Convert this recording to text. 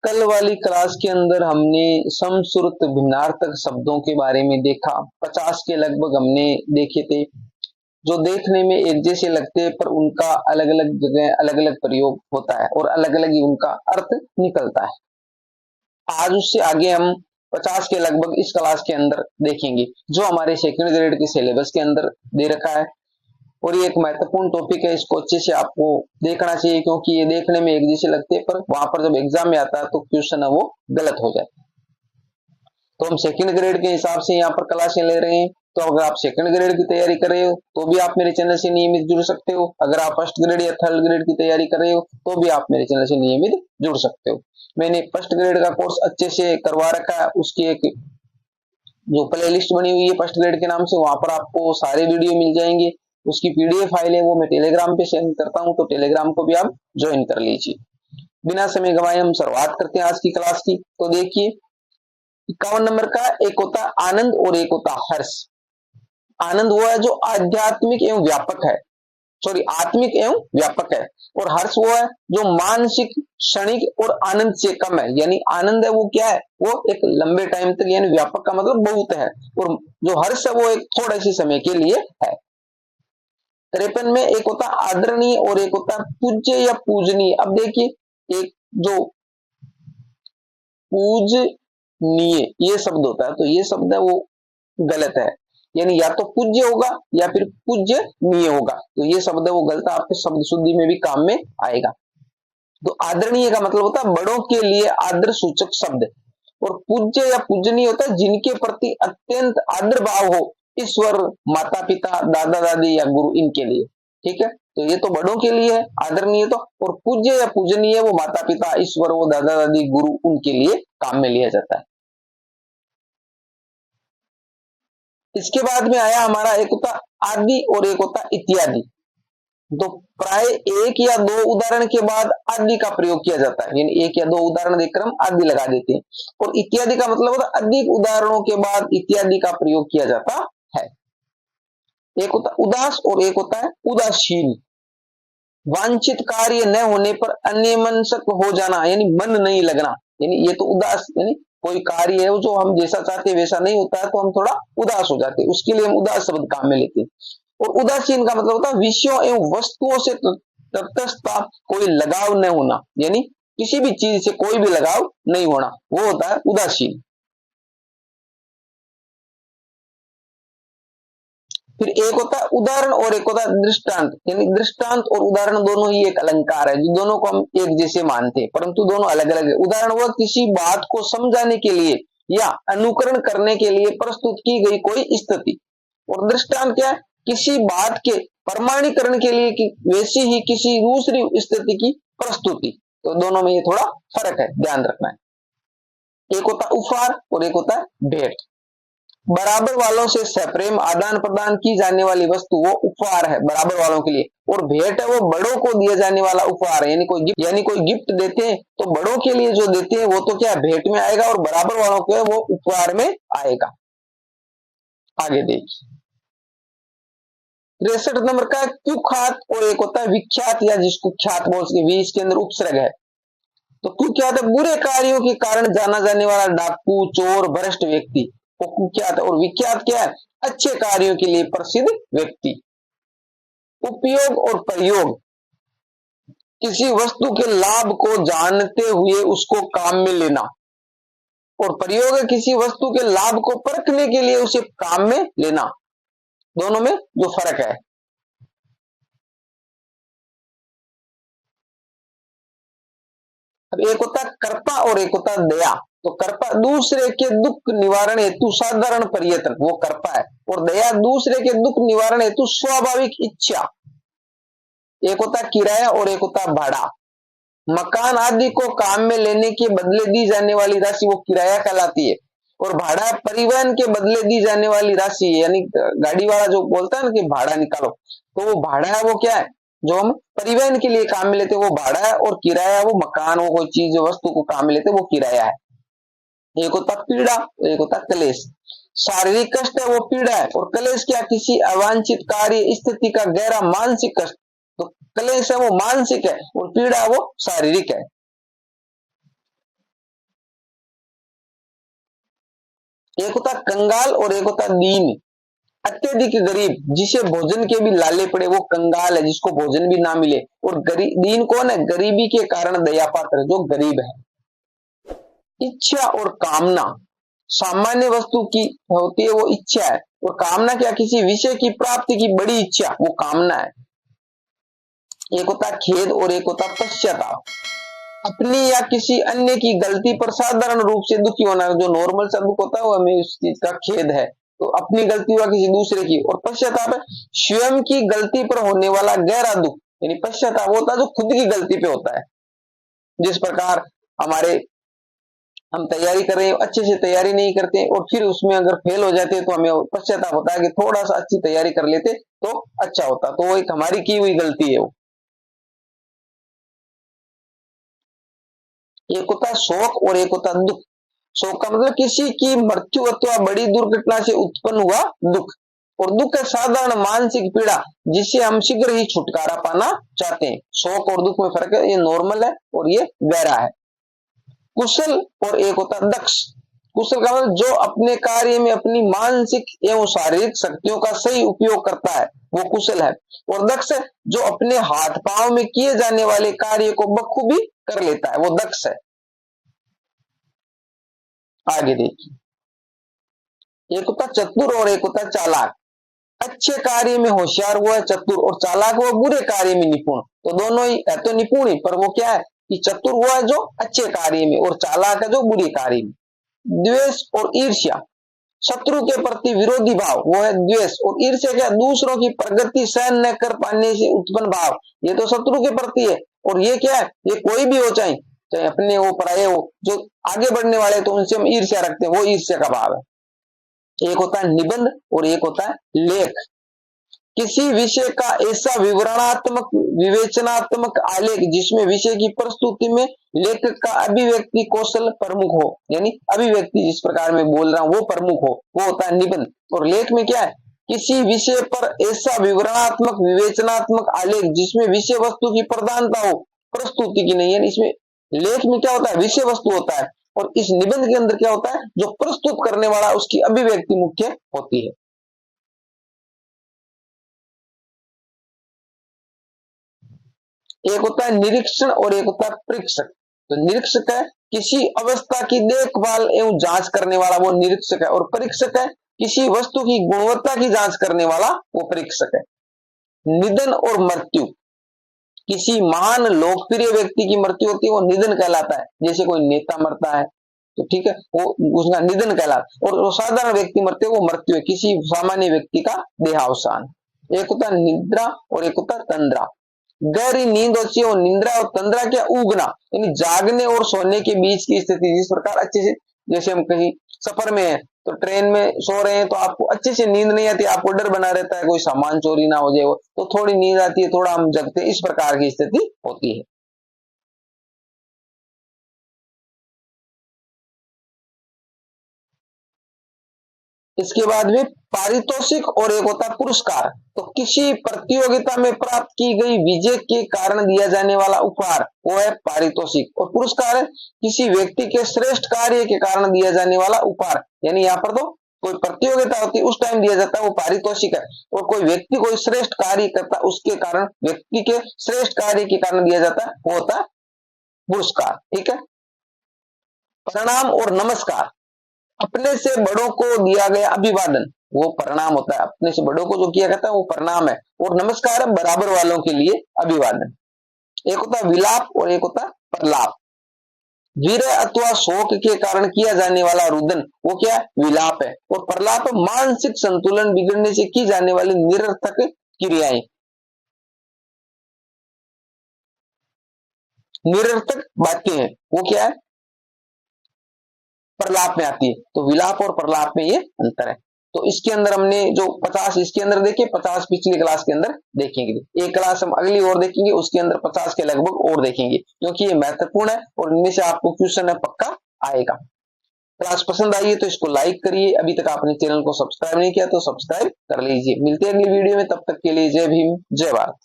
कल वाली क्लास के अंदर हमने समश्रुत भिन्नार्थक शब्दों के बारे में देखा। 50 के लगभग हमने देखे थे, जो देखने में एक जैसे लगते हैं पर उनका अलग अलग जगह अलग अलग प्रयोग होता है और अलग अलग ही उनका अर्थ निकलता है। आज उससे आगे हम 50 के लगभग इस क्लास के अंदर देखेंगे, जो हमारे सेकंड ग्रेड के सिलेबस के अंदर दे रखा है। और ये एक महत्वपूर्ण टॉपिक है, इसको अच्छे से आपको देखना चाहिए, क्योंकि ये देखने में एक जैसे लगते हैं पर वहां पर जब एग्जाम में आता है तो क्वेश्चन है वो गलत हो जाता है। तो हम सेकंड ग्रेड के हिसाब से यहाँ पर क्लासें ले रहे हैं। तो अगर आप सेकंड ग्रेड की तैयारी कर रहे हो तो भी आप मेरे चैनल से नियमित जुड़ सकते हो। अगर आप फर्स्ट ग्रेड या थर्ड ग्रेड की तैयारी कर रहे हो तो भी आप मेरे चैनल से नियमित जुड़ सकते हो। मैंने फर्स्ट ग्रेड का कोर्स अच्छे से करवा रखा है, उसकी एक जो प्ले लिस्ट बनी हुई है फर्स्ट ग्रेड के नाम से, वहां पर आपको सारे वीडियो मिल जाएंगे। उसकी पीडीएफ फाइल है वो मैं टेलीग्राम पे सेंड करता हूं, तो टेलीग्राम को भी आप ज्वाइन कर लीजिए। बिना समय गवाए हम शुरुआत करते हैं आज की क्लास की। तो देखिए 51 नंबर का एक होता आनंद और एक होता हर्ष। आनंद वो है जो आध्यात्मिक एवं व्यापक है, आत्मिक एवं व्यापक है। और हर्ष वो है जो मानसिक, क्षणिक और आनंद से कम है। यानी आनंद है वो क्या है, वो एक लंबे टाइम तक, यानी व्यापक का मतलब बहुत है, और जो हर्ष है वो एक थोड़े से समय के लिए है। 53 में एक होता आदरणीय और एक होता पूज्य या पूजनीय। अब देखिए एक जो पूजनीय ये शब्द होता है, तो ये शब्द है वो गलत है, यानी या तो पूज्य होगा या फिर पूज्यनीय होगा। तो ये शब्द है वो गलत है, आपके शब्द शुद्धि में भी काम में आएगा। तो आदरणीय का मतलब होता है बड़ों के लिए आदर सूचक शब्द, और पूज्य या पूजनीय होता है जिनके प्रति अत्यंत आदर भाव हो, ईश्वर, माता पिता, दादा दादी या गुरु, इनके लिए। ठीक है, तो ये तो बड़ों के लिए है आदरणीय तो, और पूज्य या पूजनीय वो माता पिता, ईश्वर, वो दादा दादी, गुरु, उनके लिए काम में लिया जाता है। इसके बाद में आया हमारा एक होता आदि और एक होता इत्यादि। तो प्राय एक या दो उदाहरण के बाद आदि का प्रयोग किया जाता है, यानी एक या दो उदाहरण देकर हम आदि लगा देते हैं। और इत्यादि का मतलब होता है अधिक उदाहरणों के बाद इत्यादि का प्रयोग किया जाता है। एक होता उदास और एक होता है उदासीन। वांछित कार्य न होने पर अन्यमनस्क हो जाना, यानी मन नहीं लगना, यानी ये तो उदास, यानी कोई कार्य है जो हम जैसा चाहते वैसा नहीं होता है तो हम थोड़ा उदास हो जाते हैं, उसके लिए हम उदास शब्द काम में लेते हैं। और उदासीन का मतलब होता है विषयों एवं वस्तुओं से तटस्थता, कोई लगाव न होना, यानी किसी भी चीज से कोई भी लगाव नहीं होना, वो होता है उदासीन। फिर एक होता है उदाहरण और एक होता है दृष्टांत। यानी दृष्टांत और उदाहरण दोनों ही एक अलंकार है, जो दोनों को हम एक जैसे मानते हैं परंतु दोनों अलग अलग है। उदाहरण वह किसी बात को समझाने के लिए या अनुकरण करने के लिए प्रस्तुत की गई कोई स्थिति, और दृष्टांत क्या है, किसी बात के प्रमाणीकरण के लिए कि वैसी ही किसी दूसरी स्थिति की प्रस्तुति। तो दोनों में ये थोड़ा फर्क है, ध्यान रखना है। एक होता उपहार और एक होता है भेंट। बराबर वालों से सप्रेम आदान प्रदान की जाने वाली वस्तु वो उपहार है बराबर वालों के लिए, और भेंट है वो बड़ों को दिया जाने वाला उपहार है, यानी कोई गिफ्ट देते हैं तो बड़ों के लिए जो देते हैं वो तो क्या भेंट में आएगा, और बराबर वालों को वो उपहार में आएगा। आगे देखिए 63 नंबर का कुख्यात और एक होता है विख्यात, या जिसको ख्यात बोल सके, वी इसके अंदर उपसर्ग है। तो कुख्यात है बुरे कार्यों के कारण जाना जाने वाला डाकू, चोर, भ्रष्ट व्यक्ति, वो कुख्यात है। और विख्यात क्या है, अच्छे कार्यों के लिए प्रसिद्ध व्यक्ति। उपयोग और प्रयोग, किसी वस्तु के लाभ को जानते हुए उसको काम में लेना, और प्रयोग है किसी वस्तु के लाभ को परखने के लिए उसे काम में लेना। दोनों में जो फर्क है। अब एक होता है कृपा और एक होता है दया। तो कृपा दूसरे के दुख निवारण हेतु साधारण प्रयत्न, वो कृपा है, और दया दूसरे के दुख निवारण हेतु स्वाभाविक इच्छा। एक होता है किराया और एक होता है भाड़ा। मकान आदि को काम में लेने के बदले दी जाने वाली राशि वो किराया कहलाती है, और भाड़ा परिवहन के बदले दी जाने वाली राशि, यानी गाड़ी वाला जो बोलता है ना कि भाड़ा निकालो, तो वो भाड़ा है वो क्या है, जो हम परिवहन के लिए काम में लेते हैं वो भाड़ा है, और किराया वो मकान हो, कोई चीज वस्तु को काम में लेते वो किराया है। एक होता पीड़ा, एक होता क्लेश। शारीरिक कष्ट है वो पीड़ा है, और क्लेश क्या, किसी अवांछित कार्य स्थिति का गहरा मानसिक कष्ट। तो क्लेश है वो मानसिक है और पीड़ा वो शारीरिक है। एक होता कंगाल और एक होता दीन। अत्यधिक गरीब, जिसे भोजन के भी लाले पड़े, वो कंगाल है, जिसको भोजन भी ना मिले। और गरीब, दीन कौन है? गरीबी के कारण दया पात्र, जो गरीब है। इच्छा और कामना, सामान्य वस्तु की होती है वो इच्छा है, और कामना क्या? किसी विषय की प्राप्ति की बड़ी इच्छा, वो कामना है। एक होता खेद और एक होता पश्चाताप, अपनी या किसी अन्य की गलती पर साधारण रूप से दुखी होना। जो नॉर्मल सा दुख होता है वो हमें उस चीज का खेद है, तो अपनी गलती हुआ किसी दूसरे की। और पश्चाताप है स्वयं की गलती पर होने वाला गहरा दुख, यानी पश्चाताप होता है जो खुद की गलती पे होता है। जिस प्रकार हमारे हम तैयारी कर रहे हैं, अच्छे से तैयारी नहीं करते और फिर उसमें अगर फेल हो जाते हैं तो हमें पश्चाताप होता है कि थोड़ा सा अच्छी तैयारी कर लेते तो अच्छा होता। तो वो एक हमारी की हुई गलती है वो। एक होता है शोक और एक होता है दुख। शोक का मतलब किसी की मृत्यु अथवा बड़ी दुर्घटना से उत्पन्न हुआ दुख, और दुख है साधारण मानसिक पीड़ा जिससे हम शीघ्र ही छुटकारा पाना चाहते हैं। शोक और दुख में फर्क है, ये नॉर्मल है और ये गहरा है। कुशल और एक होता है दक्ष। कुशल का मतलब जो अपने कार्य में अपनी मानसिक एवं शारीरिक शक्तियों का सही उपयोग करता है, वो कुशल है। और दक्ष जो अपने हाथ पांव में किए जाने वाले कार्य को बखूबी कर लेता है, वो दक्ष है। आगे देखिए, एक होता चतुर और एक होता चालाक। अच्छे कार्य में होशियार हुआ है चतुर, और चालाक हुआ बुरे कार्य में निपुण। तो दोनों ही है तो निपुण ही, पर वो क्या है कि चतुर हुआ है जो अच्छे कार्य में, और चालाक है जो बुरे कार्य में। द्वेष और ईर्ष्या, शत्रु के प्रति विरोधी भाव, वो है द्वेष। और ईर्ष्या क्या? दूसरों की प्रगति सहन न कर पाने से उत्पन्न भाव, ये तो शत्रु के प्रति है। और ये क्या है? ये कोई भी हो, चाहे चाहे अपने हो पराये हो, जो आगे बढ़ने वाले तो उनसे हम ईर्ष्या रखते हैं, वो ईर्ष्या का भाव है। एक होता है निबंध और एक होता है लेख। किसी विषय का ऐसा विवरणात्मक विवेचनात्मक आलेख जिसमें विषय की प्रस्तुति में लेखक का अभिव्यक्ति कौशल प्रमुख हो, यानी अभिव्यक्ति जिस प्रकार में बोल रहा हूं वो प्रमुख हो, वो होता है निबंध। और लेख में क्या है? किसी विषय पर ऐसा विवरणात्मक विवेचनात्मक आलेख जिसमें विषय वस्तु की प्रधानता हो, प्रस्तुति की नहीं। यानी इसमें लेख में क्या होता है? विषय वस्तु होता है, और इस निबंध के अंदर क्या होता है? जो प्रस्तुत करने वाला उसकी अभिव्यक्ति मुख्य होती है। एक होता है निरीक्षण और एक होता है परीक्षक। तो निरीक्षक है किसी अवस्था की देखभाल एवं जांच करने वाला, वो निरीक्षक है। और परीक्षक है किसी वस्तु की गुणवत्ता की जांच करने वाला, वो परीक्षक है। निधन और मृत्यु, किसी महान लोकप्रिय व्यक्ति की मृत्यु होती है वो निधन कहलाता है। जैसे कोई नेता मरता है तो ठीक है, वो उसका निधन कहलाता है। और जो साधारण व्यक्ति मरते हैं वो मृत्यु है, किसी सामान्य व्यक्ति का देहावसान। एक होता है निद्रा और एक होता है तंद्रा। गहरी नींद होती है, और निंद्रा और तंद्रा क्या? उगना, यानी जागने और सोने के बीच की स्थिति। जिस प्रकार अच्छे से, जैसे हम कहीं सफर में है तो ट्रेन में सो रहे हैं तो आपको अच्छे से नींद नहीं आती, आपको डर बना रहता है कोई सामान चोरी ना हो जाए, तो थोड़ी नींद आती है, थोड़ा हम जगते हैं, इस प्रकार की स्थिति होती है। इसके बाद में पारितोषिक और एक होता है पुरस्कार। तो किसी प्रतियोगिता में प्राप्त की गई विजय के कारण दिया जाने वाला उपहार, वो है पारितोषिक। और पुरस्कार है किसी व्यक्ति के श्रेष्ठ कार्य के कारण दिया जाने वाला उपहार। यानी यहाँ पर तो कोई प्रतियोगिता होती है उस टाइम दिया जाता है वो पारितोषिक है, और कोई व्यक्ति कोई श्रेष्ठ कार्य करता है उसके कारण, व्यक्ति के श्रेष्ठ कार्य के कारण दिया जाता है, वो होता है पुरस्कार। ठीक है। प्रणाम और नमस्कार, अपने से बड़ों को दिया गया अभिवादन, वो प्रणाम होता है। अपने से बड़ों को जो किया जाता है वो प्रणाम है। और नमस्कार है बराबर वालों के लिए अभिवादन। एक होता है विलाप और एक होता है प्रलाप। विरह अथवा शोक के कारण किया जाने वाला रुदन, वो क्या है? विलाप है। और प्रलाप मानसिक संतुलन बिगड़ने से की जाने वाली निरर्थक क्रियाएं, निरर्थक बातें हैं, वो क्या है? प्रलाप में आती है। तो विलाप और प्रलाप में ये अंतर है। तो इसके अंदर हमने जो 50 इसके अंदर देखे, 50 पिछली क्लास के अंदर देखेंगे। एक क्लास हम अगली और देखेंगे, उसके अंदर 50 के लगभग और देखेंगे, क्योंकि ये महत्वपूर्ण है और इनमें से आपको क्वेश्चन है पक्का आएगा। क्लास पसंद आई है तो इसको लाइक करिए। अभी तक आपने चैनल को सब्सक्राइब नहीं किया तो सब्सक्राइब कर लीजिए। मिलते हैं अगली वीडियो में, तब तक के लिए जय भीम जय भारत।